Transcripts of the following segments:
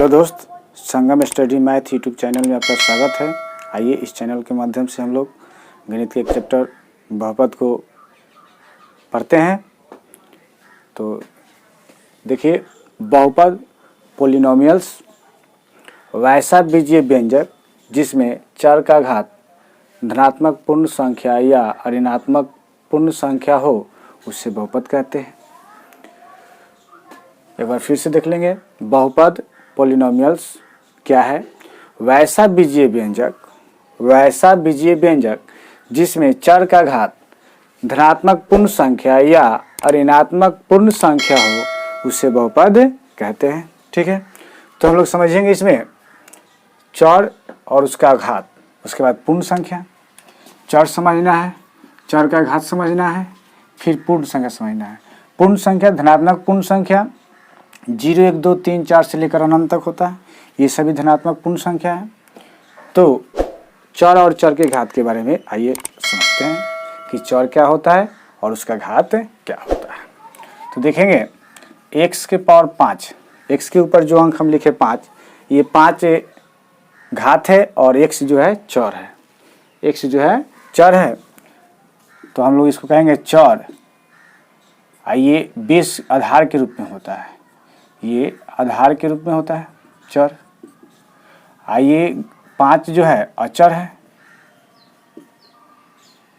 दोस्त, संगम study math YouTube channel में आपका स्वागत है। आइए इस चैनल के माध्यम से हम लोग गणित के एक चैप्टर बहुपद को पढ़ते हैं। तो देखिए, बहुपद पोलिनोमियल्स वैसा बीजीय व्यंजक जिसमें चर का घात धनात्मक पूर्ण संख्या या ऋणात्मक पूर्ण संख्या हो उससे बहुपद कहते हैं। एक बार फिर से देख लेंगे, बहुपद पोलिनोमियल्स क्या है? वैसा बीजीय व्यंजक जिसमें चर का घात धनात्मक पूर्ण संख्या या ऋणात्मक पूर्ण संख्या हो उसे बहुपद कहते हैं। ठीक है, तो हम लोग समझेंगे इसमें चर और उसका घात, उसके बाद पूर्ण संख्या। चर समझना है, चर का घात समझना है, फिर पूर्ण संख्या समझना है। पूर्ण संख्या धनात्मक पूर्ण संख्या 0, 1, 2, 3, 4 से लेकर अनंत तक होता है, ये सभी धनात्मक पूर्ण संख्या है। तो चर और चर के घात के बारे में आइए समझते हैं कि चर क्या होता है और उसका घात क्या होता है। तो देखेंगे, x के पावर 5, x के ऊपर जो अंक हम लिखे 5, ये 5 घात है और x जो है चर है, x जो है चर है। तो हम लोग इसको कहेंगे चर। ये बेस आधार के रूप में होता है, ये आधार के रूप में होता है चर। ये 5 जो है अचर है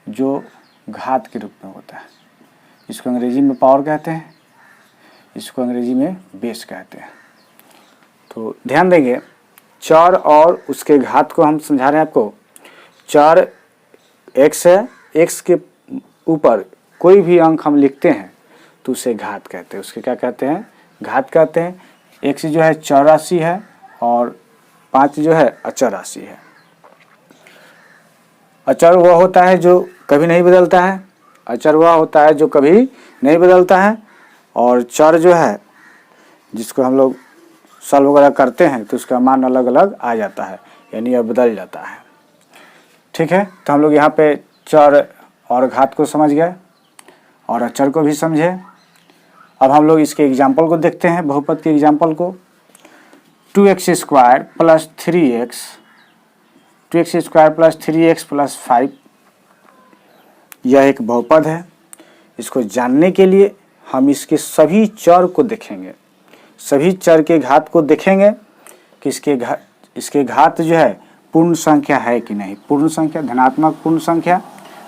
जो घात के रूप में होता है। इसको अंग्रेजी में पावर कहते हैं, इसको अंग्रेजी में बेस कहते हैं। तो ध्यान देंगे, चर और उसके घात को हम समझा रहे हैं आपको। चर x है, x के ऊपर कोई भी अंक हम लिखते हैं तो उसे घात कहते हैं, उसके क्या कहते हैं? घात कहते हैं। x जो है चर राशि है और 5 जो है अचर राशि है। अचर वह होता है जो कभी नहीं बदलता है, अचर वह होता है जो कभी नहीं बदलता है, और चर जो है जिसको हम लोग सॉल्व वगैरह करते हैं तो उसका मान अलग अलग आ जाता है, यानी यह बदल जाता है। ठीक है, तो हम लोग यहाँ पे चर और घात को समझ गए और अचर को भी समझे। अब हम लोग इसके एग्जाम्पल को देखते हैं, बहुपद के एग्जाम्पल को। 2x² plus 3x, 2x² plus 3x plus 5, यह एक बहुपद है। इसको जानने के लिए हम इसके सभी चर को देखेंगे, सभी चर के घात को देखेंगे कि इसके घात जो है पूर्ण संख्या है कि नहीं। पूर्ण संख्या धनात्मक पूर्ण संख्या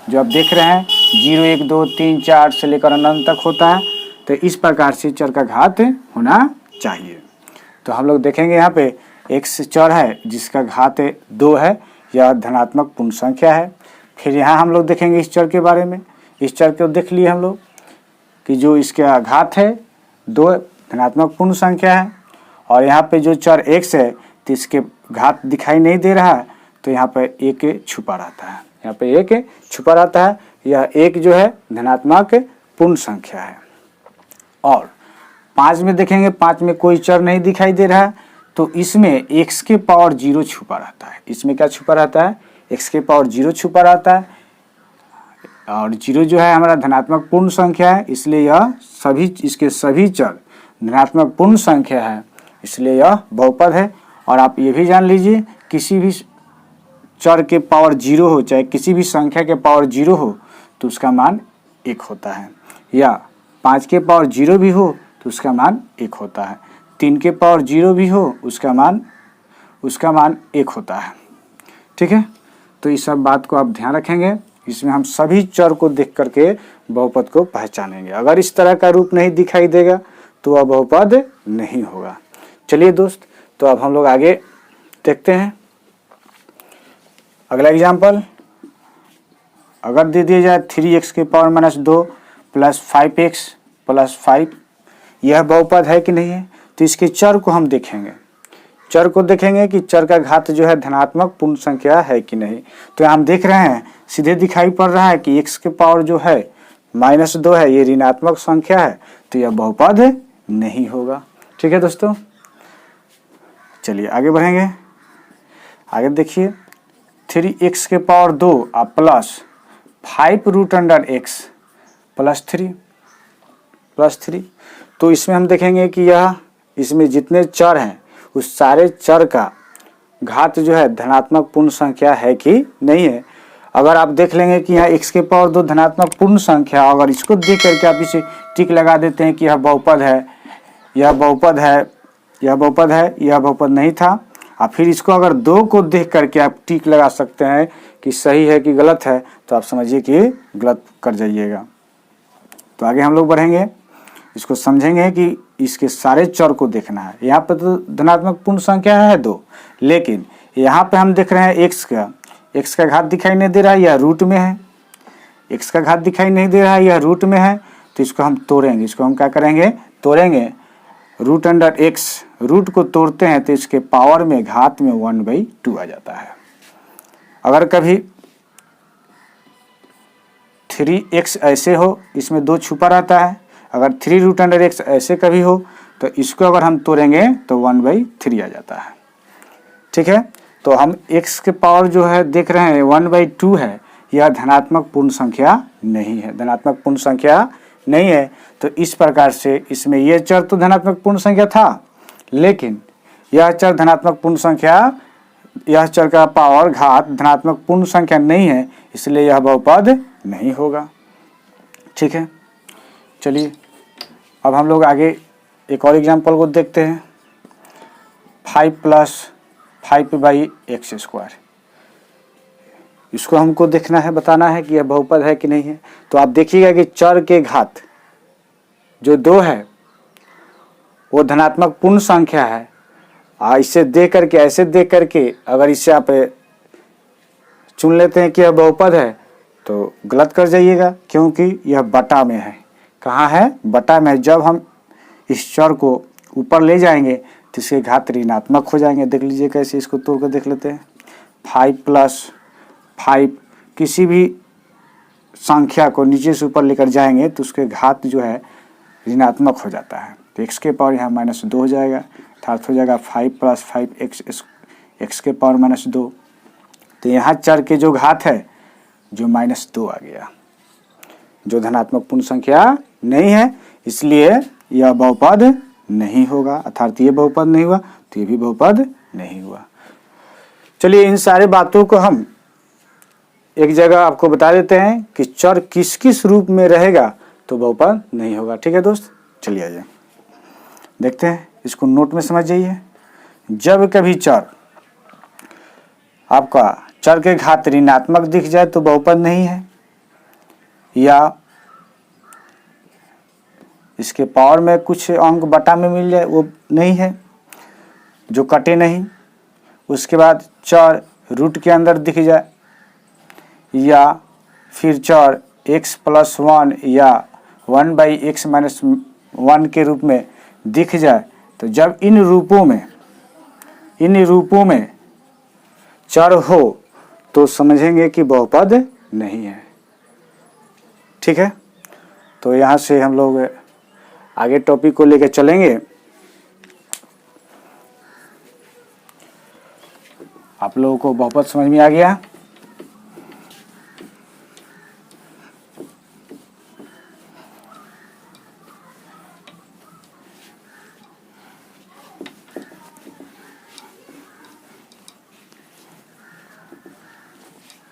जो आप देख रहे हैं 0, 1, 2, 3, 4 से लेकर अनंत तक होता है, तो इस प्रकार से चर का घात होना चाहिए। तो हम लोग देखेंगे यहाँ पे x चर है जिसका घात 2 है, यह धनात्मक पूर्ण संख्या है। फिर यहाँ हम लोग देखेंगे इस चर के बारे में, इस चर को देख लिए हम लोग कि जो इसका घात है 2 धनात्मक पूर्ण संख्या है, और यहाँ पे जो चर x है तो इसके घात दिखाई नहीं दे रहा है, तो यहाँ पे 1 छुपा रहता है, यहाँ पे 1 छुपा रहता है। यह 1 जो है धनात्मक पूर्ण संख्या है। और 5 में देखेंगे, 5 में कोई चर नहीं दिखाई दे रहा है, तो इसमें x के पावर 0 छुपा रहता है। इसमें क्या छुपा रहता है? x के पावर 0 छुपा रहता है, और 0 जो है हमारा धनात्मक पूर्ण संख्या है, इसलिए यह इसके सभी चर धनात्मक पूर्ण संख्या है, इसलिए यह बहुपद है। और आप ये भी जान लीजिए, किसी भी चर के पावर 0 हो, चाहे किसी भी संख्या के पावर 0 हो तो उसका मान 1 होता है, या 5 के पावर 0 भी हो तो उसका मान 1 होता है, 3 के पावर 0 भी हो उसका मान 1 होता है। ठीक है, तो इस सब बात को आप ध्यान रखेंगे। इसमें हम सभी चर को देख करके बहुपद को पहचानेंगे। अगर इस तरह का रूप नहीं दिखाई देगा तो वह बहुपद नहीं होगा। चलिए दोस्त, तो अब हम लोग आगे देखते हैं अगला एग्जाम्पल। अगर दे दिया जाए 3x के पावर -2 प्लस 5x प्लस 5, यह बहुपद है कि नहीं है, तो इसके चर को हम देखेंगे। चर को देखेंगे कि चर का घात जो है धनात्मक पूर्ण संख्या है कि नहीं। तो हम देख रहे हैं, सीधे दिखाई पड़ रहा है कि x के पावर जो है -2 है, ये ऋणात्मक संख्या है, तो यह बहुपद नहीं होगा। ठीक है दोस्तों, चलिए आगे बढ़ेंगे। आगे देखिए, 3x के पावर 2 प्लस 5√x प्लस 3, तो इसमें हम देखेंगे कि यह इसमें जितने चर हैं उस सारे चर का घात जो है धनात्मक पूर्ण संख्या है कि नहीं है। अगर आप देख लेंगे कि यहाँ x के पावर 2 धनात्मक पूर्ण संख्या, अगर इसको देख करके आप इसे टिक लगा देते हैं कि यह बहुपद है, यह बहुपद है, यह बहुपद है, यह बहुपद नहीं था, और फिर इसको अगर 2 को देख करके आप टिक लगा सकते हैं कि सही है कि गलत है, तो आप समझिए कि गलत कर जाइएगा। तो आगे हम लोग बढ़ेंगे, इसको समझेंगे कि इसके सारे चर को देखना है। यहाँ पर तो धनात्मक पूर्ण संख्या है 2, लेकिन यहाँ पे हम देख रहे हैं x का घात दिखाई नहीं दे रहा है, यह रूट में है। x का घात दिखाई नहीं दे रहा है, यह रूट में है, तो इसको हम तोड़ेंगे। इसको हम क्या करेंगे? तोड़ेंगे। रूट अंडर x, रूट को तोड़ते हैं तो इसके पावर में घात में 1/2 आ जाता है। अगर कभी 3x ऐसे हो, इसमें 2 छुपा रहता है, अगर 3 रूट अंडर x ऐसे कभी हो तो इसको अगर हम तोड़ेंगे तो 1/3 आ जाता है। ठीक है, तो हम x के पावर जो है देख रहे हैं 1/2 है, यह धनात्मक पूर्ण संख्या नहीं है, धनात्मक पूर्ण संख्या नहीं है। तो इस प्रकार से इसमें यह चर तो धनात्मक पूर्ण संख्या था, लेकिन यह चर धनात्मक पूर्ण संख्या, यह चर का पावर घात धनात्मक पूर्ण संख्या नहीं है, इसलिए यह बहुपद नहीं होगा। ठीक है, चलिए अब हम लोग आगे एक और एग्जाम्पल को देखते हैं। 5 + 5/x², इसको हमको देखना है, बताना है कि यह बहुपद है कि नहीं है। तो आप देखिएगा कि चर के घात जो 2 है वो धनात्मक पूर्ण संख्या है। इसे देख करके, ऐसे देख करके अगर इसे आप चुन लेते हैं कि यह बहुपद है तो गलत कर जाइएगा, क्योंकि यह बटा में है। कहाँ है? बटा में। जब हम इस चर को ऊपर ले जाएंगे तो इसके घात ऋणात्मक हो जाएंगे। देख लीजिए कैसे, इसको तोड़ कर देख लेते हैं। 5 + 5, किसी भी संख्या को नीचे से ऊपर लेकर जाएंगे तो उसके घात जो है ऋणात्मक हो जाता है। तो x के पावर यहाँ -2 हो जाएगा, अर्थात हो जाएगा 5 + 5x, x के पावर -2। तो यहाँ चर के जो घात है जो -2 आ गया, जो धनात्मक पूर्ण संख्या नहीं है, इसलिए यह बहुपद नहीं होगा। अर्थात ये बहुपद नहीं हुआ तो ये भी बहुपद नहीं हुआ। चलिए इन सारे बातों को हम एक जगह आपको बता देते हैं कि चर किस किस रूप में रहेगा तो बहुपद नहीं होगा। ठीक है दोस्त, चलिए आइए देखते हैं, इसको नोट में समझ जाइए। जब कभी चर आपका चर के घात ऋणात्मक दिख जाए तो बहुपद नहीं है, या इसके पावर में कुछ अंक बटा में मिल जाए वो नहीं है, जो कटे नहीं। उसके बाद चर रूट के अंदर दिख जाए, या फिर चर x + 1 या 1/x - 1 के रूप में दिख जाए। तो जब इन रूपों में चर हो तो समझेंगे कि बहुपद नहीं है। ठीक है, तो यहाँ से हम लोग आगे टॉपिक को लेकर चलेंगे। आप लोगों को बहुपद समझ में आ गया?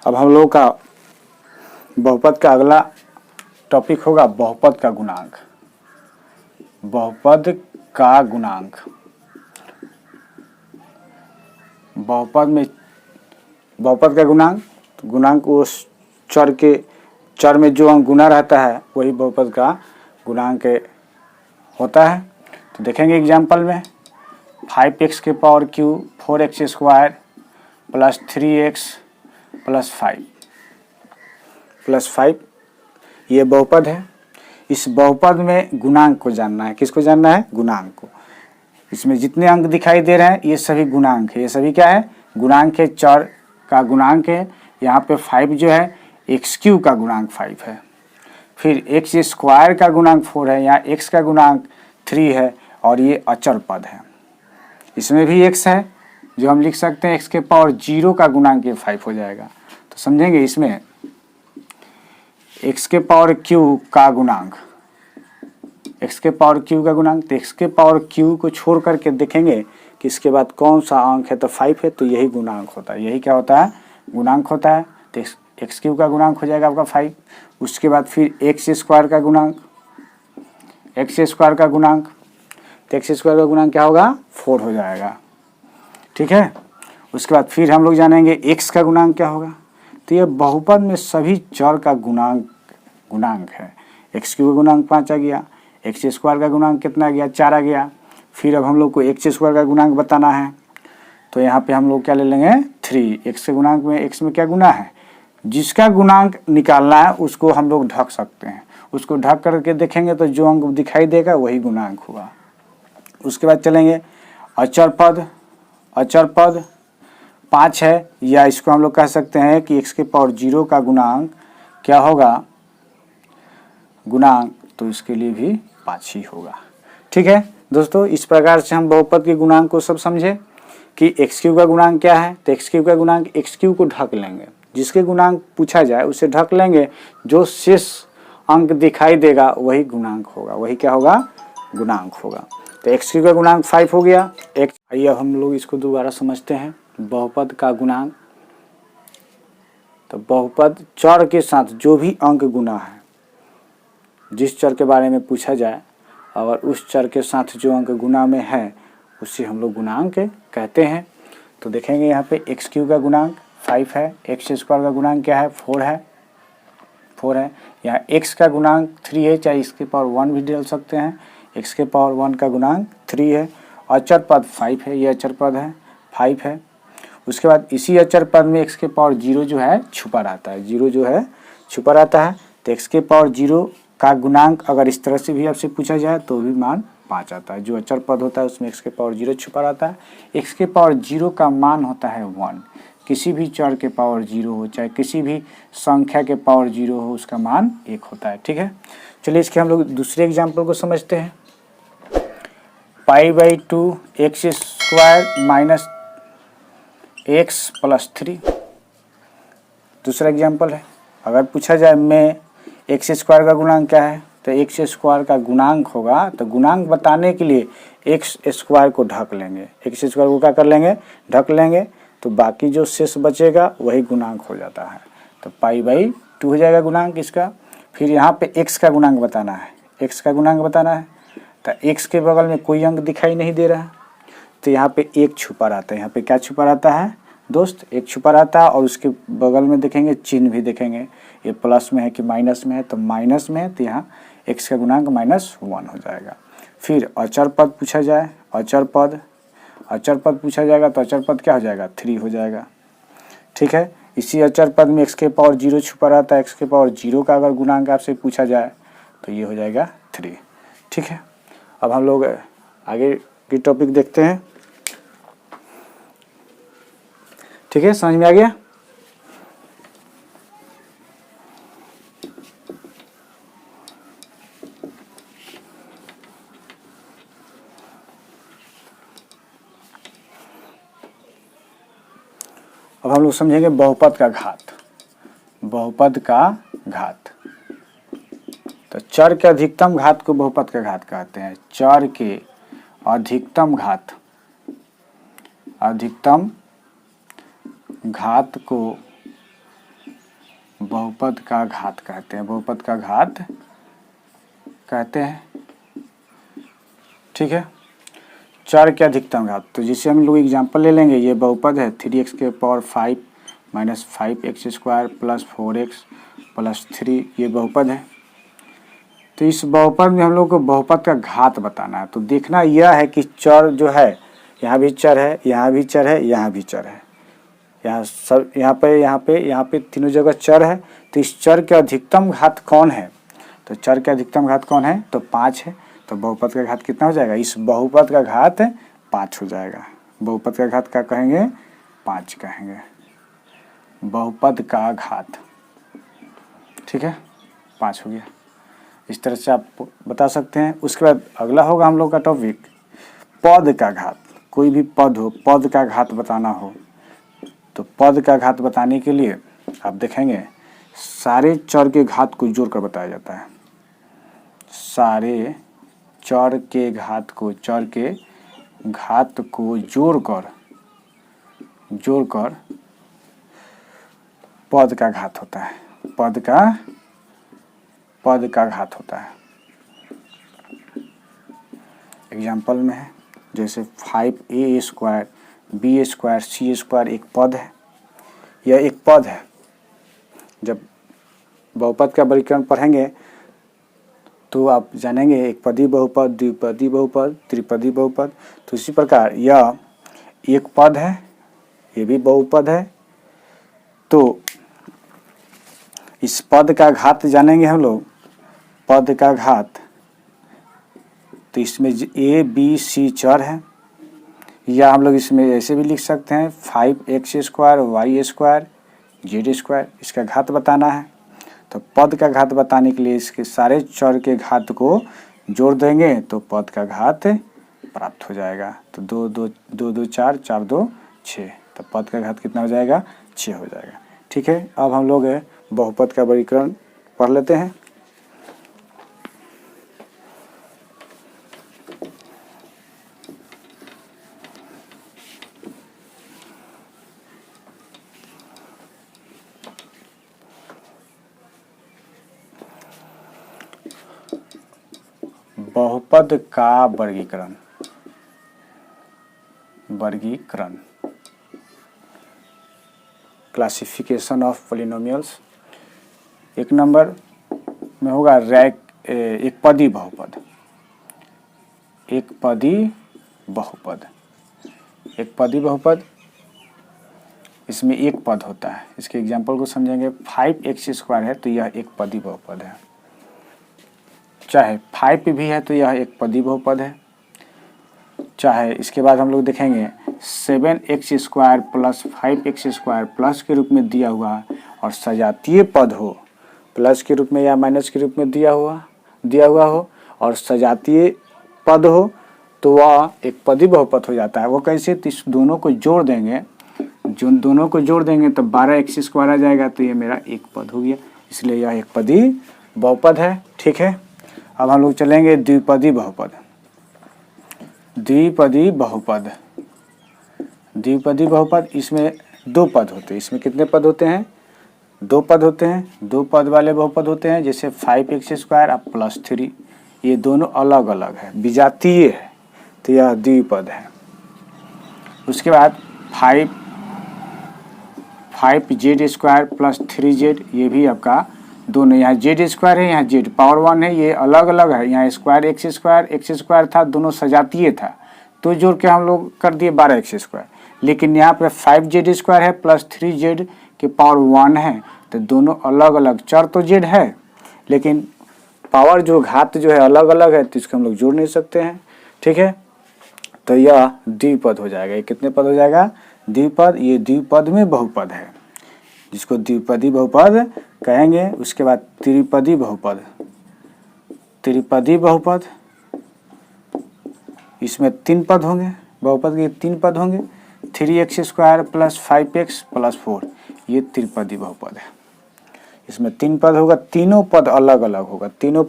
अब हम लोगों का बहुपद का अगला टॉपिक होगा बहुपद का गुणांक। बहुपद का गुणांक, बहुपद का गुणांक, तो गुणांक उस चर में जो अंक गुना रहता है वही बहुपद का गुणांक होता है। तो देखेंगे एग्जाम्पल में, 5x के पावर क्यू 4x² + 3x + 5 ये बहुपद है। इस बहुपद में गुणांक को जानना है। किसको जानना है? गुणांक को। इसमें जितने अंक दिखाई दे रहे हैं ये सभी गुणांक है। ये सभी क्या है? गुणांक है, चर का गुणांक है। यहाँ पे 5 जो है x³ का गुणांक 5 है, फिर x² का गुणांक 4 है, यहाँ x का गुणांक 3 है, और ये अचर पद है। इसमें भी x है जो हम लिख सकते हैं x के पावर 0 का गुणांक ये 5 हो जाएगा। तो समझेंगे इसमें x के पावर q का गुणांक, x के पावर q का गुणांक, तो x के पावर q को छोड़ करके देखेंगे कि इसके बाद कौन सा अंक है, तो 5 है, तो यही गुणांक होता है। यही क्या होता है, गुणांक होता है। तो एक्स क्यूब का गुणांक हो जाएगा आपका 5। उसके बाद फिर एक्स स्क्वायर का गुणांक, एक्स स्क्वायर का गुणांक, तो एक्स स्क्वायर का गुणांक क्या होगा, 4 हो जाएगा। ठीक है। उसके बाद फिर हम लोग जानेंगे एक्स का गुणांक क्या होगा। तो ये बहुपद में सभी चर का गुणांक है। एक्स क्यूब का गुणांक 5 आ गया, एक्स स्क्वायर का गुणांक कितना आ गया, 4 आ गया। फिर अब हम लोग को एक्स स्क्वायर का गुणांक बताना है, तो यहाँ पे हम लोग क्या ले लेंगे, 3। एक्स के गुणांक में, एक्स में क्या गुना है, जिसका गुणांक निकालना है उसको हम लोग ढक सकते हैं। उसको ढक करके देखेंगे तो जो अंक दिखाई देगा वही गुणांक हुआ। उसके बाद चलेंगे अचर पद। अचर पद 5 है, या इसको हम लोग कह सकते हैं कि x के पावर 0 का गुणांक क्या होगा, गुणांक, तो इसके लिए भी 5 ही होगा। ठीक है दोस्तों, इस प्रकार से हम बहुपद के गुणांक को सब समझे कि एक्स क्यूब का गुणांक क्या है। तो एक्स क्यूब का गुणांक, एक्स क्यूब को ढक लेंगे, जिसके गुणांक पूछा जाए उसे ढक लेंगे, जो शेष अंक दिखाई देगा वही गुणांक होगा, वही क्या होगा, गुणांक होगा। तो एक्स क्यूब का गुणांक 5 हो गया। आइए अब हम लोग इसको दोबारा समझते हैं, बहुपद का गुणांक। तो बहुपद चर के साथ जो भी अंक गुना है, जिस चर के बारे में पूछा जाए, अगर उस चर के साथ जो अंक गुना में है उसे हम लोग गुणांक कहते हैं। तो देखेंगे यहाँ पे एक्स क्यूब का गुणांक 5 है, एक्स स्क्वायर का गुणांक क्या है, 4 है, 4 है। यहाँ एक्स का गुणांक 3 है, चाहे इसके पावर 1 भी डाल सकते हैं। एक्स के पावर 1 का गुणांक 3 है। अचर पद 5 है, ये अचर पद है, 5 है। उसके बाद इसी अचर पद में एक्स के पावर 0 जो है छुपा रहता है, 0 जो है छुपा रहता है। तो एक्स के पावर 0 का गुणांक अगर इस तरह से भी आपसे पूछा जाए तो भी मान 5 आता है। जो अचर पद होता है उसमें एक्स के पावर 0 छुपा रहता है। एक्स के पावर 0 का मान होता है 1। किसी भी चर के पावर 0 हो, चाहे किसी भी संख्या के पावर 0 हो, उसका मान 1 होता है। ठीक है, चलिए इसके हम लोग दूसरे एग्जाम्पल को समझते हैं। π/2 X square minus X plus 3 दूसरा एग्जाम्पल है। अगर पूछा जाए में एक्स स्क्वायर का गुणांक क्या है, तो एक्स स्क्वायर का गुणांक होगा, तो गुणांक बताने के लिए एक्स स्क्वायर को ढक लेंगे, एक्स स्क्वायर को क्या कर लेंगे, ढक लेंगे, तो बाकी जो शेष बचेगा वही गुणांक हो जाता है। तो π/2 हो जाएगा गुणांक इसका। फिर यहाँ पे एक्स का गुणांक बताना है, एक्स का गुणांक बताना है। तो एक्स के बगल में कोई अंक दिखाई नहीं दे रहा, तो यहाँ पे एक छुपा रहता है। यहाँ पे क्या छुपा रहता है दोस्त, एक छुपा रहता है, और उसके बगल में देखेंगे चिन्ह भी देखेंगे, ये प्लस में है कि माइनस में है, तो माइनस में है, तो यहाँ एक्स का गुणांक -1 हो जाएगा। फिर अचर पद पूछा जाए, अचर पद पूछा जाएगा, तो अचर पद क्या हो जाएगा, 3 हो जाएगा। ठीक है, इसी अचर पद में एक्स के पावर 0 छुपा रहता है, एक्स के पावर 0 का अगर गुणांक आपसे पूछा जाए तो ये हो जाएगा 3। ठीक है, अब हम लोग आगे की टॉपिक देखते हैं। ठीक है, समझ में आ गया। अब हम लोग समझेंगे बहुपद का घात। बहुपद का घात, तो चर के अधिकतम घात को बहुपद का घात कहते हैं। चर के अधिकतम घात, अधिकतम घात को बहुपद का घात कहते हैं, बहुपद का घात कहते हैं। ठीक है, चर के अधिकतम घात, तो जिसे हम लोग एग्जांपल ले लेंगे, ये बहुपद है 3x के power 5 minus 5x square plus 4x plus 3, ये बहुपद है। तो इस बहुपद में हम लोग को बहुपद का घात बताना है। तो देखना यह है कि चर जो है, यहाँ भी चर है, यहाँ भी चर है, यहाँ भी चर है, यहाँ सब, यहाँ पे तीनों जगह चर है। तो इस चर के अधिकतम घात कौन है, तो चर के अधिकतम घात कौन है, तो 5 है। तो बहुपद का घात कितना हो जाएगा, इस बहुपद का घात 5 हो जाएगा। बहुपद का घात क्या कहेंगे, 5 कहेंगे, बहुपद का घात। ठीक है, 5 हो गया। इस तरह से आप बता सकते हैं। उसके बाद अगला होगा हम लोग का टॉपिक पद का घात। कोई भी पद हो, पद का घात बताना हो, तो पद का घात बताने के लिए आप देखेंगे सारे चर के घात को जोड़कर बताया जाता है। सारे चर के घात को, चर के घात को जोड़कर पद का घात होता है, पद का घात होता है। एग्जाम्पल में है जैसे 5a square b square c square एक पद है, यह एक पद है। जब बहुपद का वर्गीकरण पढ़ेंगे तो आप जानेंगे एक पदी बहुपद, द्विपदी बहुपद, त्रिपदी बहुपद। तो इसी प्रकार यह एक पद है, ये भी बहुपद है। तो इस पद का घात जानेंगे हम लोग, पद का घात। तो इसमें a b c चर है, या हम लोग इसमें ऐसे भी लिख सकते हैं 5x square y square z square, इसका घात बताना है। तो पद का घात बताने के लिए इसके सारे चर के घात को जोड़ देंगे तो पद का घात प्राप्त हो जाएगा। तो 2 4 4 2 6, तो पद का घात कितना हो जाएगा? 6 हो जाएगा। ठीक है, अब हम लोग बहुपद का वर्गीकरण पढ़ लेते हैं। बहुपद का वर्गीकरण क्लासिफिकेशन ऑफ पॉलिनोमियल्स। एक नंबर में होगा एक पदी बहुपद। एक पदी बहुपद इसमें एक पद होता है। इसके एग्जाम्पल को समझेंगे। 5x स्क्वायर है तो यह एक पदी बहुपद है, चाहे 5 भी है तो यह एक पदी बहुपद है, चाहे इसके बाद हम लोग देखेंगे 7x square plus 5x square plus के रूप में दिया हुआ और सजातीय पद हो, प्लस के रूप में या माइनस के रूप में दिया हुआ हो और सजातीय पद हो तो वह एक पदी बहुपद हो जाता है। वो कैसे? तो इस दोनों को जोड़ देंगे, तो 12x स्क्वायर आ जाएगा, तो ये मेरा एक पद हो गया, इसलिए यह एक पदी बहुपद है। ठीक है, अब हम लोग चलेंगे द्विपदी बहुपद। इसमें दो पद होते हैं। इसमें कितने पद होते हैं? 2 पद होते हैं। 2 पद वाले बहुपद होते हैं, जैसे 5x स्क्वायर और प्लस 3, ये दोनों अलग अलग है, विजातीय है, तो यह द्विपद है। उसके बाद 5z स्क्वायर प्लस 3z, ये भी आपका दोनों, यहाँ z स्क्वायर है, यहाँ z पावर 1 है, ये अलग अलग है। यहाँ स्क्वायर x स्क्वायर था, दोनों सजातीय था, तो जोड़ के हम लोग कर दिए 12x स्क्वायर। लेकिन यहाँ पे 5z स्क्वायर है प्लस 3z के पावर 1 है, तो दोनों अलग अलग, चर तो z है लेकिन पावर जो घात जो है अलग अलग है, तो इसको हम लोग जोड़ नहीं सकते हैं। ठीक है, तो यह द्विपद हो जाएगा। ये कितने पद हो जाएगा? द्विपद। ये द्विपद में बहुपद है, जिसको द्विपदी बहुपद कहेंगे। उसके बाद त्रिपदी बहुपद, इसमें 3 पद होंगे, बहुपद के 3 पद होंगे। 3x square plus 5x plus 4, ये त्रिपदी बहुपद है। इसमें 3 पद होगा, तीनों पद अलग अलग होगा, तीनों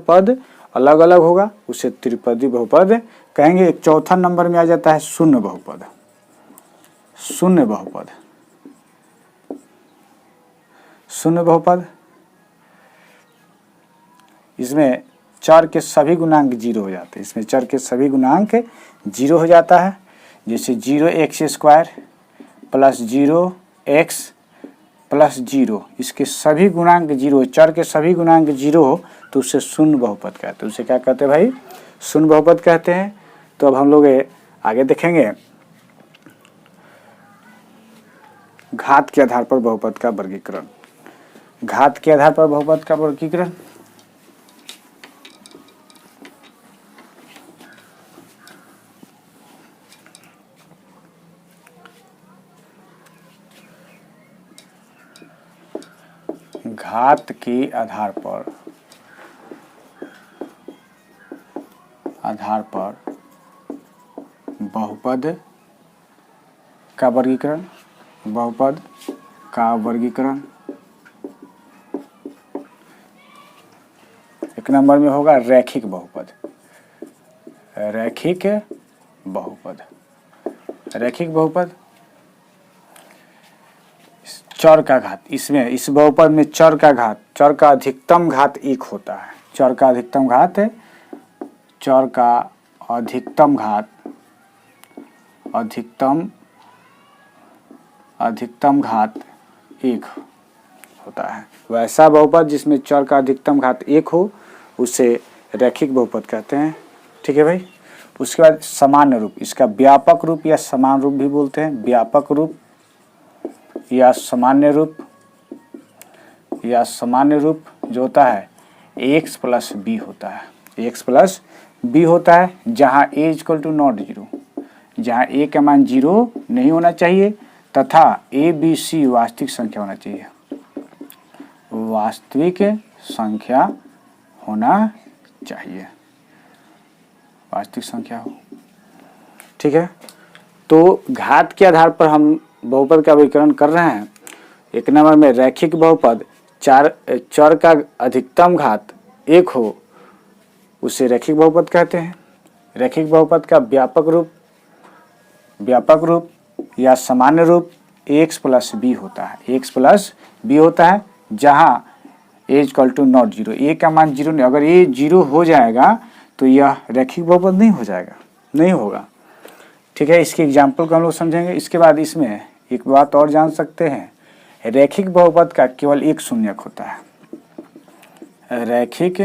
पद अलग अलग होगा, उसे त्रिपदी बहुपद कहेंगे। एक चौथा नंबर में आ जाता है शून्य बहुपद। इसमें चर के सभी गुणांक 0 हो जाते हैं। इसमें चर के सभी गुणांक 0 हो जाता है, जैसे 0x square plus 0x plus 0, इसके सभी गुणांक 0, चर के सभी गुणांक 0 हो तो उसे शून्य बहुपद कहते हैं। उसे क्या कहते हैं भाई? शून्य बहुपद कहते हैं। तो अब हम लोग आगे देखेंगे घात के आधार पर बहुपद का वर्गीकरण। घात के आधार पर बहुपद का वर्गीकरण, घात के आधार पर बहुपद का वर्गीकरण। एक नंबर में होगा रैखिक बहुपद। बहुपद। रैखिक बहुपद, चर का घात, इसमें इस बहुपद में चर का घात, चर का अधिकतम घात 1 होता है। चर का अधिकतम घात है, चर का अधिकतम घात, अधिकतम घात 1 होता है। वैसा बहुपद जिसमें चर का अधिकतम घात 1 हो उसे रैखिक बहुपद कहते हैं। ठीक है भाई। उसके बाद सामान्य रूप, इसका व्यापक रूप या समान रूप भी बोलते हैं। व्यापक रूप या सामान्य रूप, या सामान्य रूप जो होता है ax प्लस बी होता है। ax प्लस बी होता है जहाँ a इक्वल टू नॉट 0, जहाँ a का मान 0 नहीं होना चाहिए तथा a b c वास्तविक संख्या होना चाहिए, वास्तविक संख्या होना चाहिए, वास्तविक संख्या हो। ठीक है। तो घात के आधार पर हम बहुपद का वर्गीकरण कर रहे हैं। एक नंबर में रैखिक बहुपद चर का अधिकतम घात 1 हो उसे रैखिक बहुपद कहते हैं। रैखिक बहुपद का व्यापक रूप या सामान्य रूप ax प्लस बी होता है। ax प्लस बी होता है जहाँ a equal to not 0, a का मान 0 नहीं, अगर a 0 हो जाएगा तो यह रैखिक बहुपद नहीं हो जाएगा, नहीं होगा। ठीक है। इसके एग्जाम्पल को हम लोग समझेंगे। इसके बाद इसमें एक बात और जान सकते हैं, रैखिक बहुपद का केवल एक शून्यक होता है। रैखिक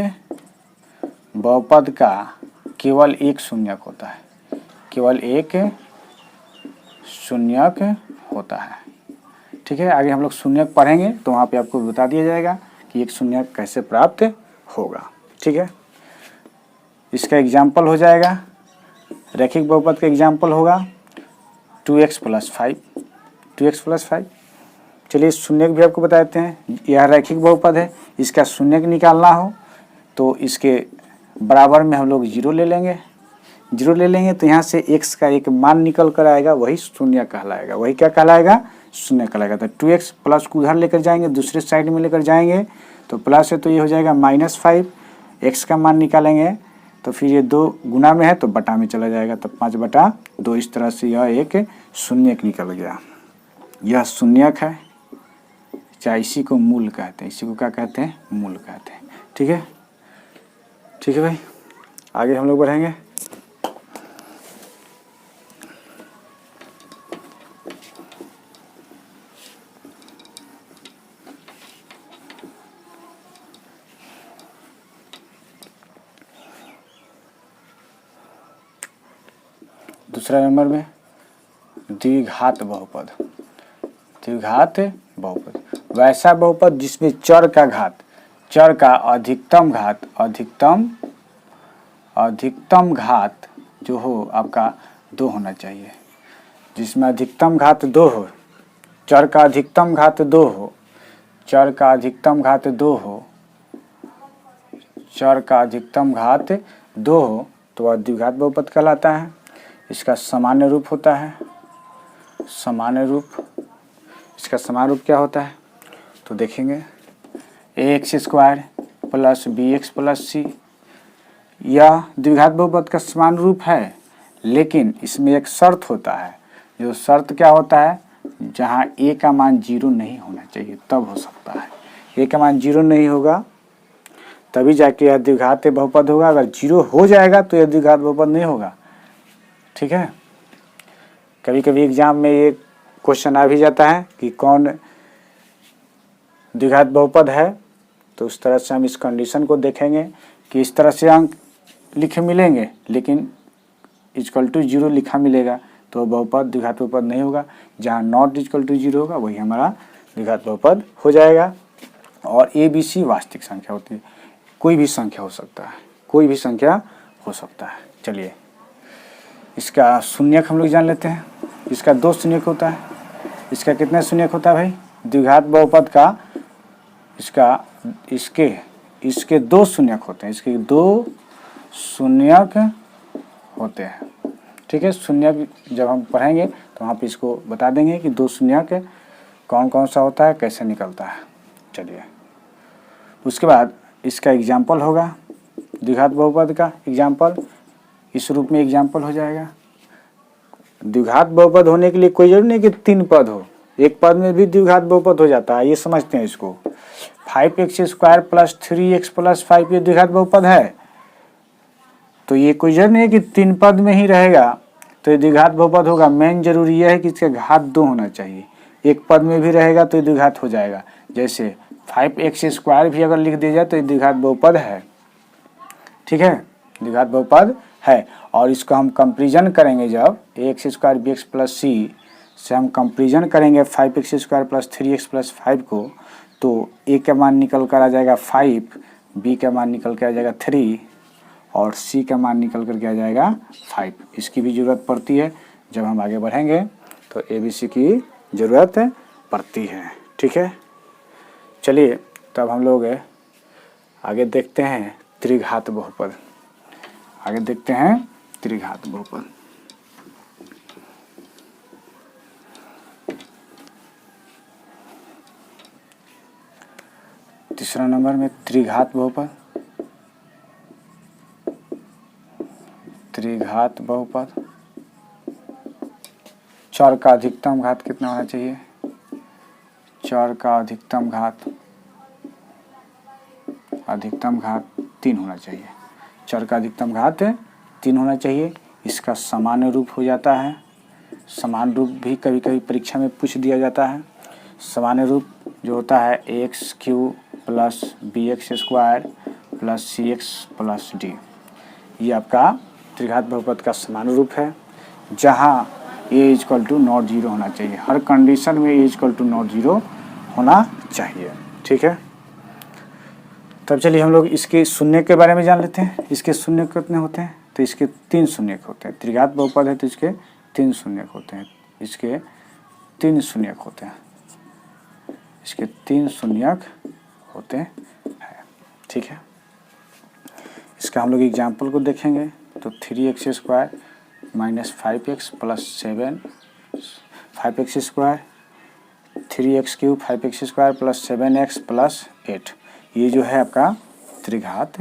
बहुपद का केवल एक शून्यक होता है, केवल एक शून्यक होता है। ठीक है। आगे हम लोग शून्यक पढ़ेंगे तो वहाँ पे आपको बता दिया जाएगा कि एक शून्यक कैसे प्राप्त होगा। ठीक है। इसका एग्जाम्पल हो जाएगा, रैखिक बहुपद का एग्जाम्पल होगा 2x प्लस 5, 2x प्लस 5। चलिए शून्यक भी आपको बता देते हैं। यह रैखिक बहुपद है, इसका शून्यक निकालना हो तो इसके बराबर में हम लोग 0 ले लेंगे, 0 ले लेंगे तो यहाँ से x का एक मान निकल कर आएगा, वही शून्य कहलाएगा। वही क्या कहलाएगा? शून्य कहलाएगा। तो 2x प्लस को उधर लेकर जाएंगे, दूसरे साइड में लेकर जाएंगे तो प्लस है तो ये हो जाएगा -5। x का मान निकालेंगे तो फिर ये 2 गुना में है तो बटा में चला जाएगा, तो 5/2। इस तरह से यह एक शून्यक निकल गया। यह शून्यक है, चाहे इसी को मूल कहते हैं, इसी को क्या कहते हैं? मूल कहते हैं। ठीक है। ठीक है भाई, आगे हम लोग बढ़ेंगे। दूसरा नंबर में द्विघात बहुपद। द्विघात बहुपद वैसा बहुपद जिसमें चर का घात, चर का अधिकतम घात, अधिकतम घात जो हो आपका 2 होना चाहिए। जिसमें अधिकतम घात 2 हो, चर का अधिकतम घात 2 हो, चर का अधिकतम घात 2 हो, चर का अधिकतम घात 2 हो तो वह द्विघात बहुपद कहलाता है। इसका सामान्य रूप होता है, सामान्य रूप, इसका सामान्य रूप क्या होता है तो देखेंगे ax² plus bx plus c। यह द्विघात बहुपद का समान रूप है, लेकिन इसमें एक शर्त होता है। जो शर्त क्या होता है? जहाँ a का मान 0 नहीं होना चाहिए तब हो सकता है। a का मान 0 नहीं होगा तभी जाके यह द्विघात बहुपद होगा। अगर 0 हो जाएगा तो यह द्विघात बहुपद नहीं होगा। ठीक है। कभी कभी एग्जाम में ये क्वेश्चन आ भी जाता है कि कौन द्विघात बहुपद है, तो उस तरह से हम इस कंडीशन को देखेंगे कि इस तरह से अंक लिखे मिलेंगे लेकिन इक्वल टू 0 लिखा मिलेगा तो बहुपद द्विघात बहुपद नहीं होगा। जहाँ नॉट इक्वल टू 0 होगा वही हमारा द्विघात बहुपद हो जाएगा। और a b c वास्तविक संख्या होती है, कोई भी संख्या हो सकता है, कोई भी संख्या हो सकता है। चलिए इसका शून्यक हम लोग जान लेते हैं। इसका 2 शून्यक होता है। इसका कितने शून्यक होता है भाई? द्विघात बहुपद का इसके 2 शून्यक होते हैं, इसके 2 शून्यक होते हैं। ठीक है। शून्यक जब हम पढ़ेंगे तो वहाँ पे इसको बता देंगे कि 2 शून्यक कौन कौन सा होता है, कैसे निकलता है। चलिए उसके बाद इसका एग्जाम्पल होगा, द्विघात बहुपद का एग्जाम्पल इस रूप में एग्जाम्पल हो जाएगा। द्विघात बहुपद होने के लिए कोई जरूरी नहीं कि 3 पद हो, एक पद में भी द्विघात बहुपद हो जाता है, ये समझते हैं इसको। 5x² + 3x + 5 ये द्विघात बहुपद है, तो ये कोई जरूरी नहीं है कि 3 पद में ही रहेगा तो ये द्विघात बहुपद होगा। मेन जरूरी यह है कि इसका घात 2 होना चाहिए, एक पद में भी रहेगा तो ये द्विघात हो जाएगा। जैसे 5x² भी अगर लिख दिया जाए तो ये द्विघात बहुपद है, ठीक है, द्विघात बहुपद है। और इसको हम कंपेरिजन करेंगे, जब ax² bx + c से हम कंपेरिजन करेंगे 5x² + 3x + 5 को, तो a का मान निकल कर आ जाएगा 5, b का मान निकल कर आ जाएगा 3 और c का मान निकल कर के आ जाएगा 5। इसकी भी ज़रूरत पड़ती है, जब हम आगे बढ़ेंगे तो ABC की ज़रूरत पड़ती है, ठीक है। चलिए तब हम लोग आगे देखते हैं त्रिघात बहुपद, आगे देखते हैं त्रिघात बहुपद। तीसरा नंबर में त्रिघात बहुपद। त्रिघात बहुपद, चर का अधिकतम घात कितना होना चाहिए? चर का अधिकतम घात 3 होना चाहिए। चर का अधिकतम घात 3 होना चाहिए। इसका सामान्य रूप हो जाता है, समान रूप भी कभी कभी परीक्षा में पूछ दिया जाता है। सामान्य रूप जो होता है ax³ + bx² + cx + d, ये आपका त्रिघात बहुपद का समान रूप है, जहाँ a = नॉट 0 होना चाहिए। हर कंडीशन में a = नॉट 0 होना चाहिए, ठीक है। तब चलिए हम लोग इसके शून्य के बारे में जान लेते हैं। इसके शून्य कितने होते हैं? तो इसके 3 शून्य होते हैं। त्रिघात बहुपद है तो इसके 3 शून्य होते हैं, इसके 3 शून्य होते हैं, इसके 3 शून्य होते हैं, ठीक है। इसका हम लोग एग्जाम्पल को देखेंगे तो 3x² - 5x + 7, 5x², 3x³ 5x² + 7x + 8, ये जो है आपका त्रिघात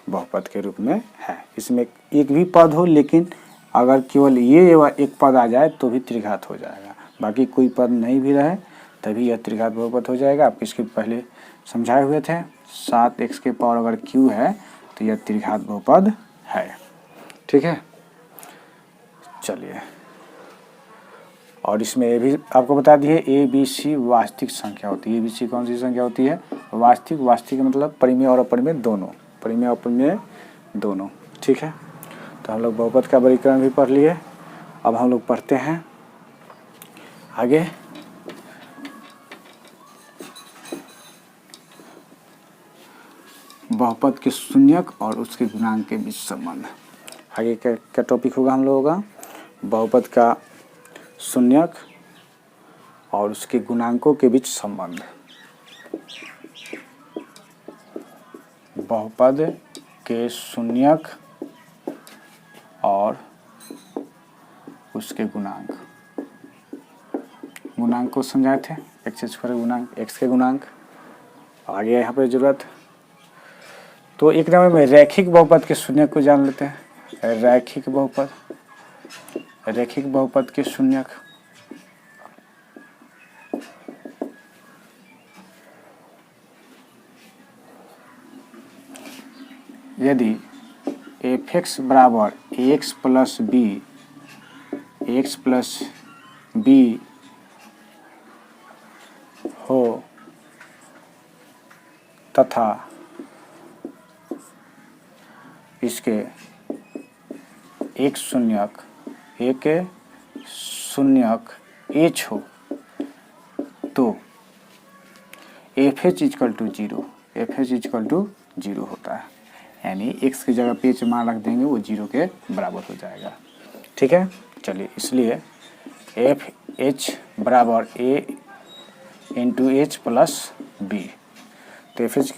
बहुपद के रूप में है। इसमें एक भी पद हो, लेकिन अगर केवल ये एक पद आ जाए तो भी त्रिघात हो जाएगा, बाकी कोई पद नहीं भी रहे तभी यह त्रिघात बहुपद हो जाएगा। आप इसके पहले समझाए हुए थे, 7x की पावर अगर q है तो यह त्रिघात बहुपद है, ठीक है। चलिए, और इसमें ये भी आपको बता दिए ABC वास्तविक संख्या होती है। ABC कौन सी संख्या होती है? वास्तविक। वास्तविक मतलब परिमेय और अपरिमेय दोनों, परिमेय और अपरिमेय दोनों, ठीक है। तो हम लोग बहुपद का वर्गीकरण भी पढ़ लिए। अब हम लोग पढ़ते हैं आगे बहुपद के शून्यक और उसके गुणांक के बीच संबंध। आगे क्या टॉपिक होगा हम लोगों का? बहुपद का शून्यक और उसके गुणांकों के बीच संबंध। बहुपद के शून्यक और उसके गुणांक। गुणांक को समझाए थे, x² गुणांक, x के गुणांक। आगे यहाँ पे जरूरत तो एक नंबर में रैखिक बहुपद के शून्यक को जान लेते हैं। रैखिक बहुपद, रैखिक बहुपद के शून्यक। यदि fx बराबर ax + b, ax + b हो तथा इसके एक शून्यक h हो तो fh = 0, fh = 0 होता है, यानी x की जगह पे h मान रख देंगे, वो 0 के बराबर हो जाएगा, ठीक है। चलिए, इसलिए fh बराबर a × h + b, तो fh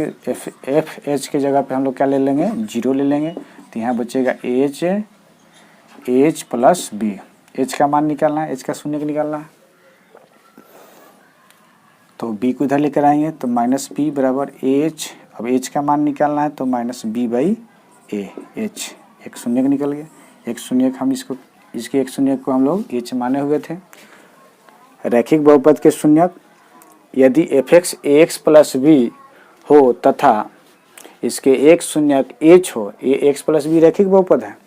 के जगह पे हम लोग क्या ले लेंगे? 0 ले लेंगे, तो यहाँ बचेगा h + b। h का मान निकालना है, h का शून्य निकालना है, तो b को इधर लेकर आएंगे तो -b बराबर h। अब h का मान निकालना है तो -b/a, h एक शून्य निकल गया। एक शून्य हम इसको इसके एक शून्यक को हम लोग एच माने हुए थे। रैखिक बहुपद के शून्यक, यदि fx ax प्लस बी हो तथा इसके एक शून्यक एच हो, ये x प्लस बी रैखिक बहुपद है,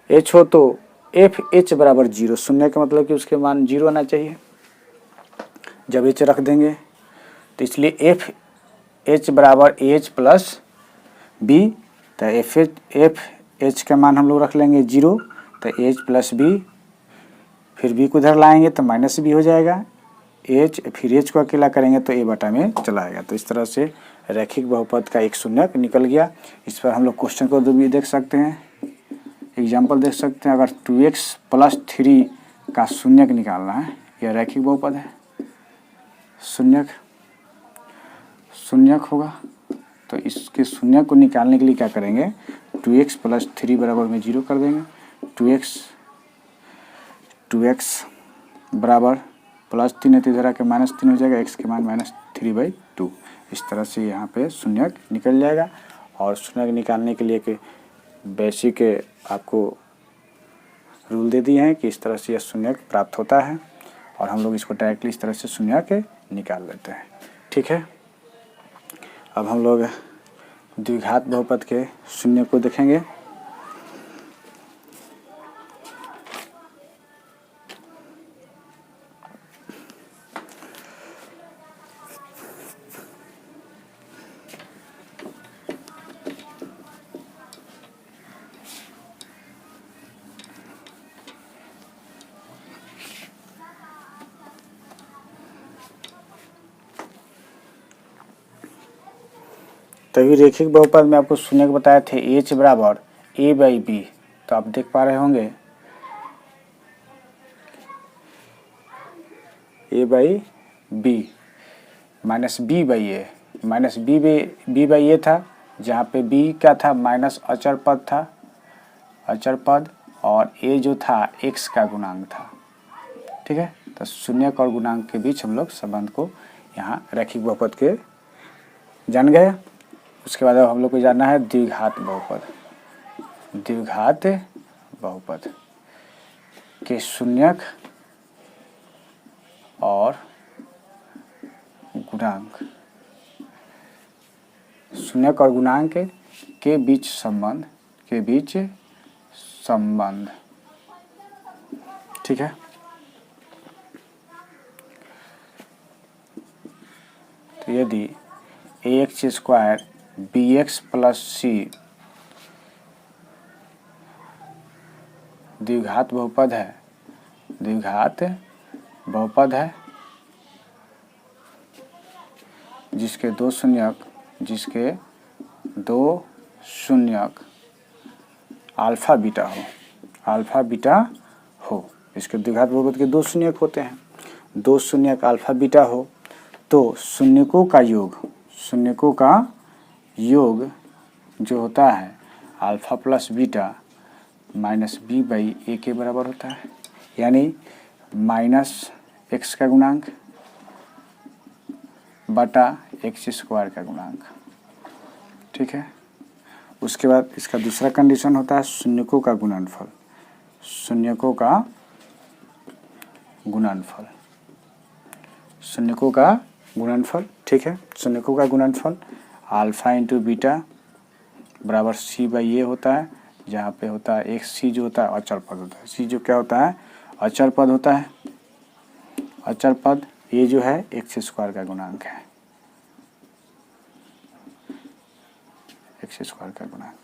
एच हो तो एफ एच बराबर 0, शून्य का मतलब कि उसके मान 0 आना चाहिए जब एच रख देंगे। तो इसलिए एफ एच बराबर एच प्लस बी, तो एफ एच का मान हम लोग रख लेंगे 0, तो एच प्लस बी, फिर बी को उधर लाएंगे तो माइनस बी हो जाएगा, एच फिर एच को अकेला करेंगे तो ए बटा में चला आएगा। तो इस तरह से रैखिक बहुपद का एक शून्यक निकल गया। इस पर हम लोग क्वेश्चन को भी देख सकते हैं, एग्जाम्पल देख सकते हैं। अगर 2x प्लस 3 का शून्यक निकालना है, यह रैखिक बहुपद है, शून्यक होगा, तो इसके शून्यक को निकालने के लिए क्या करेंगे, 2x प्लस 3 बराबर में 0 कर देंगे। 2x बराबर प्लस 3 है तो इधर आके माइनस 3 हो जाएगा, x के मान -3/2। इस तरह से यहाँ पे शून्यक निकल जाएगा। और शून्यक निकालने के लिए कि बेसिक आपको रूल दे दिए हैं कि इस तरह से यह शून्यक प्राप्त होता है, और हम लोग इसको डायरेक्टली इस तरह से शून्यक निकाल लेते हैं। ठीक है, अब हम लोग द्विघात बहुपद के शून्य को देखेंगे। तभी रैखिक बहुपद में आपको शून्यक बताए थे एच बराबर ए बाई बी, तो आप देख पा रहे होंगे A by B minus B by A, minus B by A था, जहाँ पे बी क्या था, माइनस अचर पद था, अचर पद, और ए जो था एक्स का गुणांक था। ठीक है, तो शून्यक और गुणांक के बीच हम लोग संबंध को यहाँ रैखिक बहुपद के जान गए। उसके बाद अब हम लोग को जानना है द्विघात बहुपद। द्विघात बहुपद के शून्यक और गुणांक, शून्यक और गुणांक के बीच संबंध। ठीक है, तो यदि ax स्क्वायर bx प्लस सी द्विघात बहुपद है, द्विघात बहुपद है जिसके दो शून्यक अल्फा बीटा हो, इसके द्विघात बहुपद के दो शून्यक होते हैं, दो शून्यक अल्फा बीटा हो, तो शून्यकों का योग जो होता है alpha plus beta minus B by A के बराबर होता है, यानी माइनस एक्स का गुणांक बटा एक्स स्क्वायर का गुणांक। ठीक है, उसके बाद इसका दूसरा कंडीशन होता है शून्यकों का गुणनफल, शून्यकों का गुणनफल। ठीक है, शून्यकों का गुणनफल अल्फा इंटू बीटा बराबर सी बाई ए होता है, जहाँ पे होता है एक सी जो होता है अचर पद होता है, सी जो क्या होता है अचर पद होता है, अचर पद, ये जो है एक्स स्क्वायर का गुणांक है, एक्स स्क्वायर का गुणांक।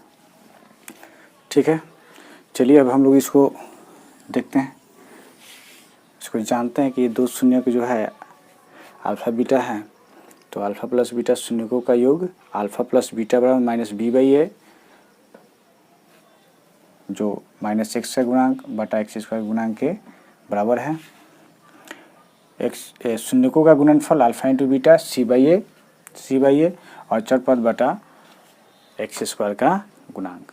ठीक है, चलिए अब हम लोग इसको देखते हैं, इसको जानते हैं कि ये दो शून्यक जो है अल्फा बीटा है, तो अल्फा प्लस बीटा शून्यकों का योग अल्फा प्लस बीटा बराबर माइनस बी बाई ए, जो माइनस एक्स का गुणांक बटा एक्स स्क्वायर गुणांक के बराबर है। एक्स शून्यकों का गुणनफल alpha into beta C by A और अचर पद बटा एक्स स्क्वायर का गुणांक।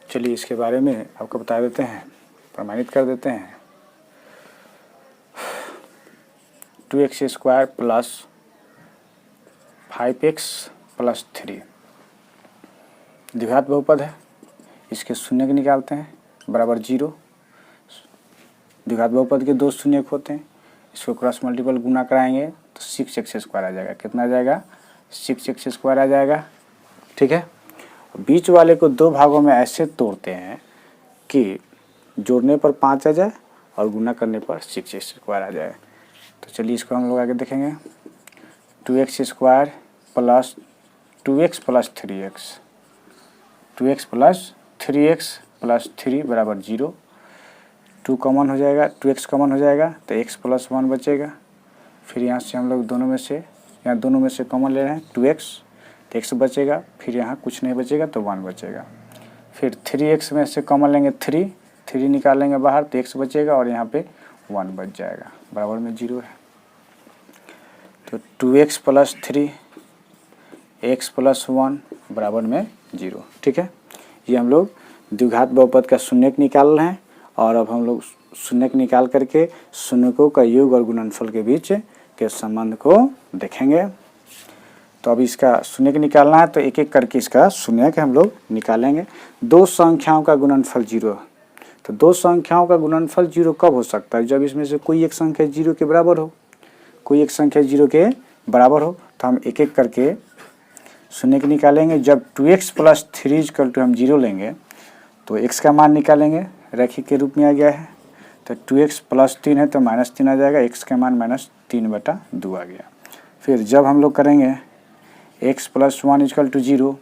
चलिए इसके बारे में आपको बता देते हैं, प्रमाणित कर देते हैं। 2x square plus 5x plus 3 द्विघात बहुपद है, इसके शून्यक निकालते हैं बराबर 0, द्विघात बहुपद के दो शून्यक होते हैं, इसको क्रॉस मल्टीपल गुना कराएंगे तो 6x² आ जाएगा। कितना आ जाएगा? 6x² आ जाएगा। ठीक है। बीच वाले को दो भागों में ऐसे तोड़ते हैं कि जोड़ने पर 5 आ जाए और गुना करने पर 6x² आ जाए। तो चलिए इसको हम लोग आगे देखेंगे। 2x² plus 2x plus 3x, 2x plus 3x plus 3 बराबर 0। 2 कॉमन हो जाएगा, 2x कॉमन हो जाएगा तो x प्लस 1 बचेगा। फिर यहाँ से हम लोग दोनों में से कॉमन ले रहे हैं 2x, तो x बचेगा। फिर यहाँ कुछ नहीं बचेगा तो 1 बचेगा। फिर 3x में से कॉमन लेंगे 3 निकालेंगे बाहर तो x बचेगा और यहाँ पे 1 बच जाएगा, बराबर में 0 है। तो 2x प्लस 3 x प्लस 1 बराबर में 0। ठीक है। ये हम लोग द्विघात बहुपद का शून्यक निकाल रहे हैं और अब हम लोग शून्यक निकाल करके शून्यकों का योग और गुणनफल के बीच के संबंध को देखेंगे। तो अब इसका शून्यक निकालना है तो एक एक करके इसका शून्यक हम लोग निकालेंगे। दो संख्याओं का गुणनफल 0, तो दो संख्याओं का गुणनफल 0 कब हो सकता है? जब इसमें से कोई एक संख्या 0 के बराबर हो, कोई एक संख्या 0 के बराबर हो। तो हम एक एक करके शून्यक निकालेंगे। जब 2x प्लस 3 = हम 0 लेंगे तो x का मान निकालेंगे, रैखिक के रूप में आ गया है। तो 2x प्लस 3 है तो -3 आ जाएगा, x का मान -3/2 आ गया। फिर जब हम लोग करेंगे x प्लस 1 = 0,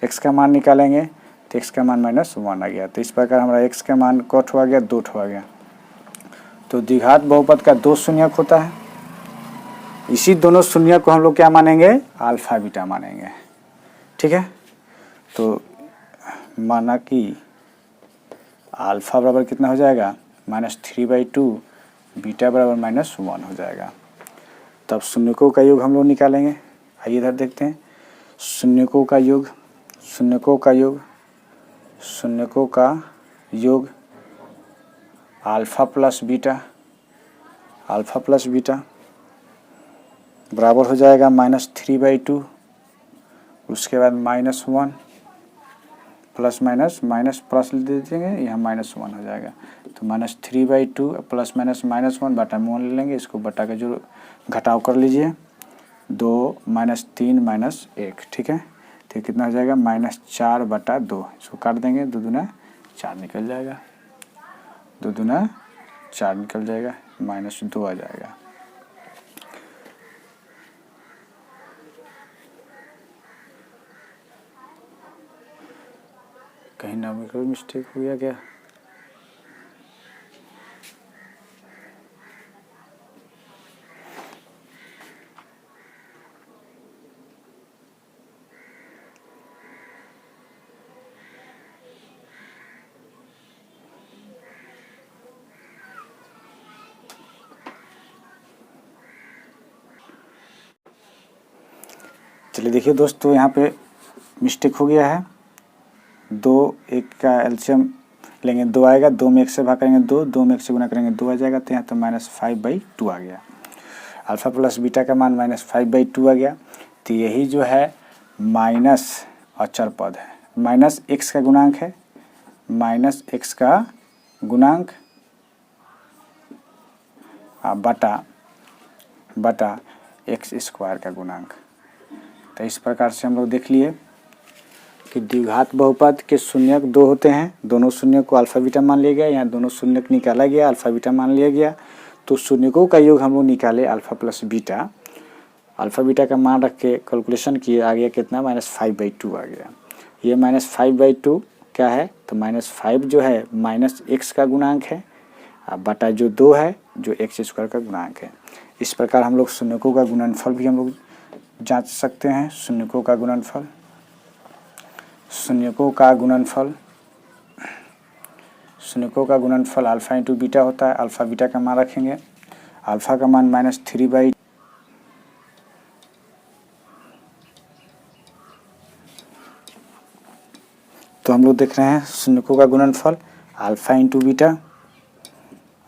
x का मान निकालेंगे तो x का मान -1 आ गया। तो इस प्रकार हमारा x का मान कट हो गया, 2 हो गया। तो द्विघात बहुपद का दो शून्यक होता है। इसी दोनों शून्यक को हम लोग क्या मानेंगे? अल्फा बीटा मानेंगे। ठीक है। तो माना कि अल्फा बराबर कितना हो जाएगा? -3/2, बीटा बराबर -1 हो जाएगा। तब शून्यकों का योग हम लोग निकालेंगे। आइए इधर देखते हैं। शून्यकों का योग अल्फा प्लस बीटा बराबर हो जाएगा -3/2, उसके बाद -1 प्लस माइनस प्लस दे देंगे, यहाँ -1 हो जाएगा। तो -3/2 प्लस -1 बटा 1 ले लेंगे, इसको बटा का जो घटाव कर लीजिए, 2 -3 -1। ठीक है। तो कितना हो जाएगा? -4/2। इसको काट देंगे, 2 दूना 4 निकल जाएगा, 2 दूना 4 निकल जाएगा, -2 आ जाएगा। कहीं नंबर मिस्टेक हो गया क्या? चलिए देखिए दोस्तों, यहाँ पे मिस्टेक हो गया है। 2 1 का एलसीएम लेंगे 2 आएगा, 2 में 1 से भाग करेंगे 2 में 1 से गुना करेंगे 2 आ जाएगा। तो यहाँ तो -5/2 आ गया। अल्फा प्लस बीटा का मान -5/2 आ गया। तो यही जो है माइनस अचर पद है, -x का गुणांक है, -x का गुणांक बटा x² का गुणांक। तो इस प्रकार से हम लोग देख लिए कि द्विघात बहुपद के शून्यक 2 होते हैं। दोनों शून्यक को अल्फा बीटा मान लिया गया, यहाँ दोनों शून्यक निकाला गया, अल्फा बीटा मान लिया गया। तो शून्यकों का योग हम लोग निकाले alpha plus beta, alpha beta का मान रख के कैलकुलेशन किए, आ गया कितना? -5/2 आ गया। ये -5/2 क्या है? तो -5 जो है -x का गुणांक है, बटा जो 2 है जो x² का गुणांक है। इस प्रकार हम लोग शून्यकों का गुणनफल भी हम लोग जांच सकते हैं। शून्यकों का गुणनफल अल्फा इंटू बीटा होता है। अल्फा बीटा का मान रखेंगे, अल्फा का मान -3/2 तो हम लोग देख रहे हैं शून्यकों का गुणनफल अल्फा इंटू बीटा।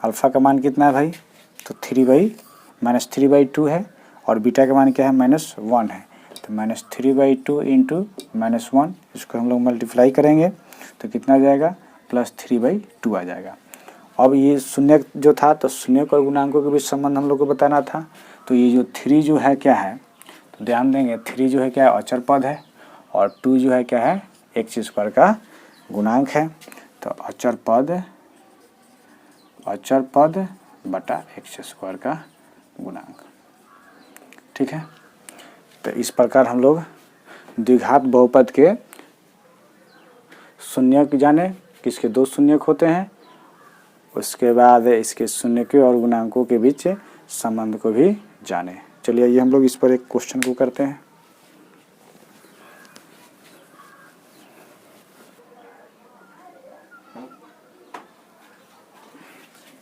अल्फा का मान कितना है भाई? तो -3/2 है और बीटा का मान क्या है? -1 है। तो -3/2 इंटू -1, इसको हम लोग मल्टीप्लाई करेंगे तो कितना आ जाएगा? +3/2 आ जाएगा। अब ये शून्य जो था तो शून्यक और गुणांकों के बीच संबंध हम लोग को बताना था। तो ये जो 3 जो है क्या है, तो ध्यान देंगे 3 जो है क्या है, अचर पद है, और 2 जो है क्या है, x² का गुणांक है। तो अचर पद बटा x² का गुणांक, ठीक है। तो इस प्रकार हम लोग द्विघात बहुपद के शून्यक जाने, किसके 2 शून्यक होते हैं, उसके बाद इसके शून्यकों और गुणांकों के बीच संबंध को भी जाने। चलिए ये हम लोग इस पर एक क्वेश्चन को करते हैं।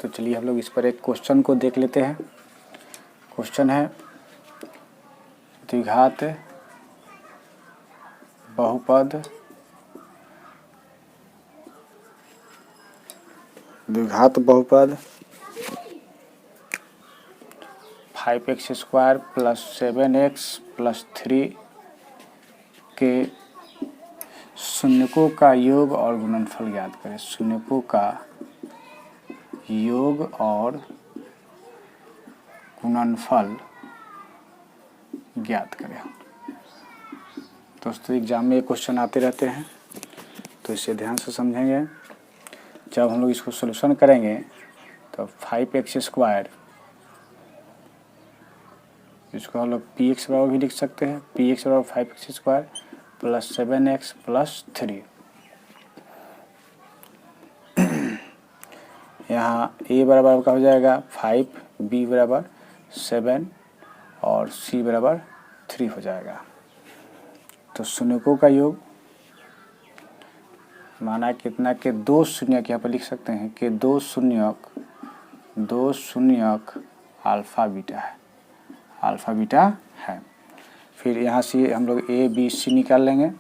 तो चलिए हम लोग इस पर एक क्वेश्चन को देख लेते हैं। क्वेश्चन है द्विघात बहुपद 5x² + 7x + 3 के शून्यकों का योग और गुणनफल ज्ञात करें। शून्यकों का योग और गुणनफल ज्ञात करें। दोस्तों एग्जाम में ये क्वेश्चन आते रहते हैं, तो इसे ध्यान से समझेंगे। जब हम लोग इसको सॉल्यूशन करेंगे तो 5x², इसको हम लोग px बराबर भी लिख सकते हैं, px बराबर 5x² + 7x + 3। यहाँ a बराबर का हो जाएगा 5, b बराबर 7 और c बराबर 3 हो जाएगा। तो शून्यकों का योग माना कितना के 2 शून्यक यहाँ पर लिख सकते हैं कि 2 शून्यक अल्फा बीटा है। फिर यहाँ से हम लोग a b c निकाल लेंगे।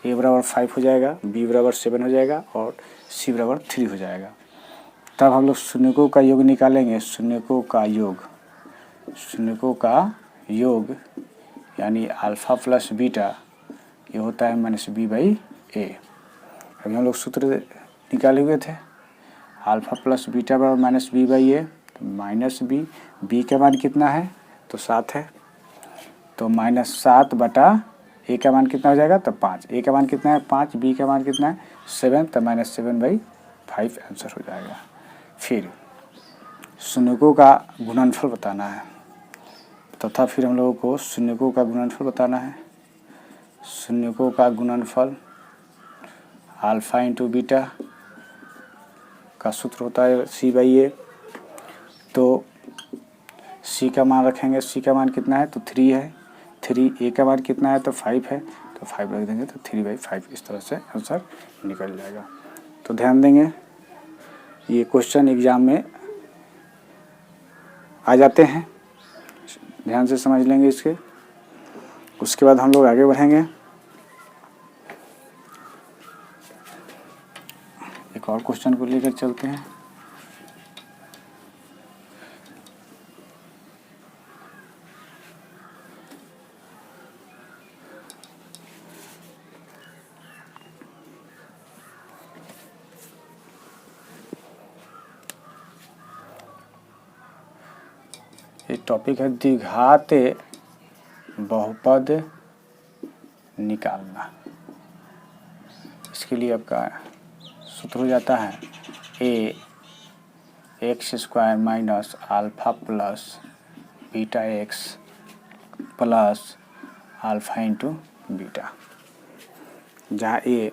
a बराबर 5 हो जाएगा, b बराबर 7 हो जाएगा और c बराबर 3 हो जाएगा। तब हम लोग शून्यकों का योग निकालेंगे। शून्यकों का योग यानी अल्फा प्लस बीटा ये होता है -b/a। अभी हम लोग सूत्र निकाले हुए थे, अल्फा प्लस बीटा बराबर -b/a, तो -b, b का मान कितना है तो 7 है, तो -7 बटा a का मान कितना हो जाएगा तो 5, a का मान कितना है 5, b का मान कितना है 7, तो -7/5 आंसर हो जाएगा। फिर शून्यकों का गुणनफल बताना है, तथा फिर हम लोगों को शून्यकों का गुणनफल बताना है। शून्यकों का गुणनफल अल्फा इंटू बीटा का सूत्र होता है c/a। तो c का मान रखेंगे, c का मान कितना है तो 3 है, 3, a का मान कितना है तो 5 है, तो 5 रख देंगे तो 3/5 इस तरह से आंसर निकल जाएगा। तो ध्यान देंगे ये क्वेश्चन एग्जाम में आ जाते हैं, ध्यान से समझ लेंगे इसके। उसके बाद हम लोग आगे बढ़ेंगे, एक और क्वेश्चन को लेकर चलते हैं। ये टॉपिक है द्विघात बहुपद निकालना। इसके लिए आपका सूत्र हो जाता है ax² minus alpha plus beta x plus alpha into beta, जहाँ a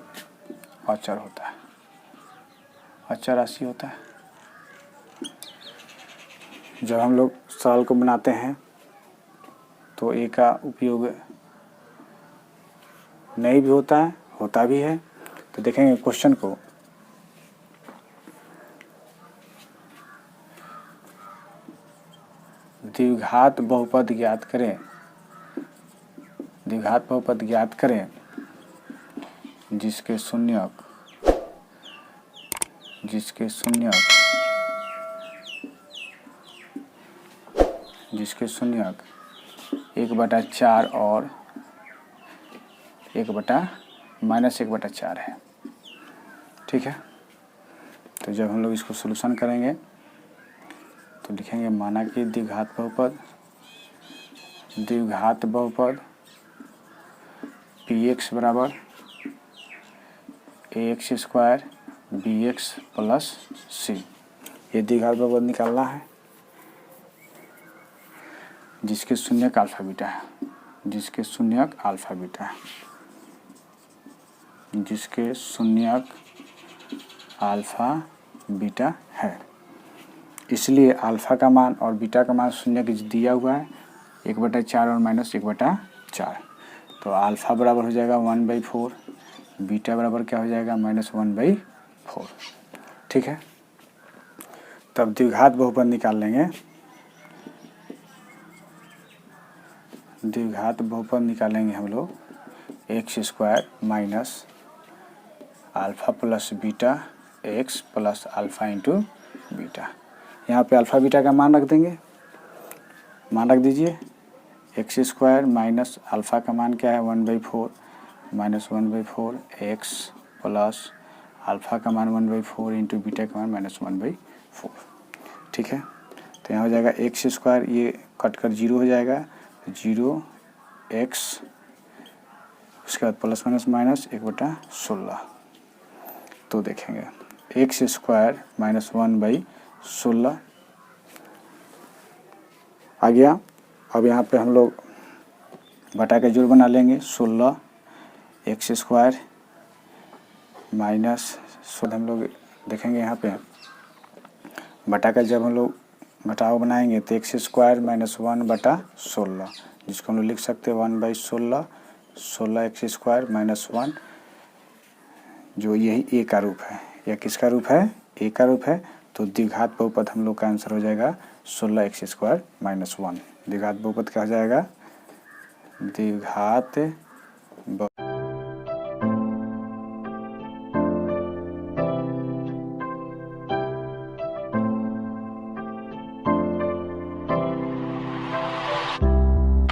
अचर होता है, अचर राशि होता है। जब हम लोग सरल को बनाते हैं तो a का उपयोग नहीं भी होता है, होता भी है। तो देखेंगे क्वेश्चन को, द्विघात बहुपद ज्ञात करें, द्विघात बहुपद ज्ञात करें जिसके शून्यक 1/4 और -1/4 है, ठीक है। तो जब हम लोग इसको सॉल्यूशन करेंगे तो लिखेंगे माना कि द्विघात बहुपद px बराबर ax square bx plus c, ये द्विघात बहुपद निकालना है जिसके शून्यक अल्फा बीटा है, जिसके शून्यक अल्फा बीटा है, जिसके शून्यक अल्फा बीटा है। इसलिए अल्फा का मान और बीटा का मान शून्य के दिया हुआ है 1/4 और -1/4। तो अल्फा बराबर हो जाएगा 1/4, बीटा बराबर क्या हो जाएगा -1/4। ठीक है, तब द्विघात बहुपद निकाल लेंगे। द्विघात बहुपद निकालेंगे हम लोग x square minus alpha plus beta x plus alpha into beta. यहाँ पे अल्फा बीटा का मान रख देंगे, मान रख दीजिए एक्स स्क्वायर माइनस अल्फा का मान क्या है 1/4 माइनस 1/4 एक्स प्लस अल्फा का मान 1/4 इंटू बीटा का मान -1/4। ठीक है, तो यहाँ हो जाएगा एक्स स्क्वायर, ये कट कर 0 हो जाएगा, 0 एक्स, उसके बाद प्लस माइनस माइनस 1/16। तो देखेंगे एक्स स्क्वायर माइनस 1/16 आ गया। अब यहाँ पे हम लोग बटा का जोड़ बना लेंगे 16 एक्स स्क्वायर माइनस 16, हम लोग देखेंगे यहाँ पे बटा का जब हम लोग घटाव बनाएंगे तो एक्स स्क्वायर माइनस 1/16, जिसको हम लोग लिख सकते हैं 1/16, 16 एक्स स्क्वायर माइनस 1, जो यही ए का रूप है। यह किसका रूप है? ए का रूप है। तो द्विघात बहुपद हम लोग का आंसर हो जाएगा 16 एक्स स्क्वायर माइनस 1। द्विघात बहुपद क्या हो जाएगा? द्विघात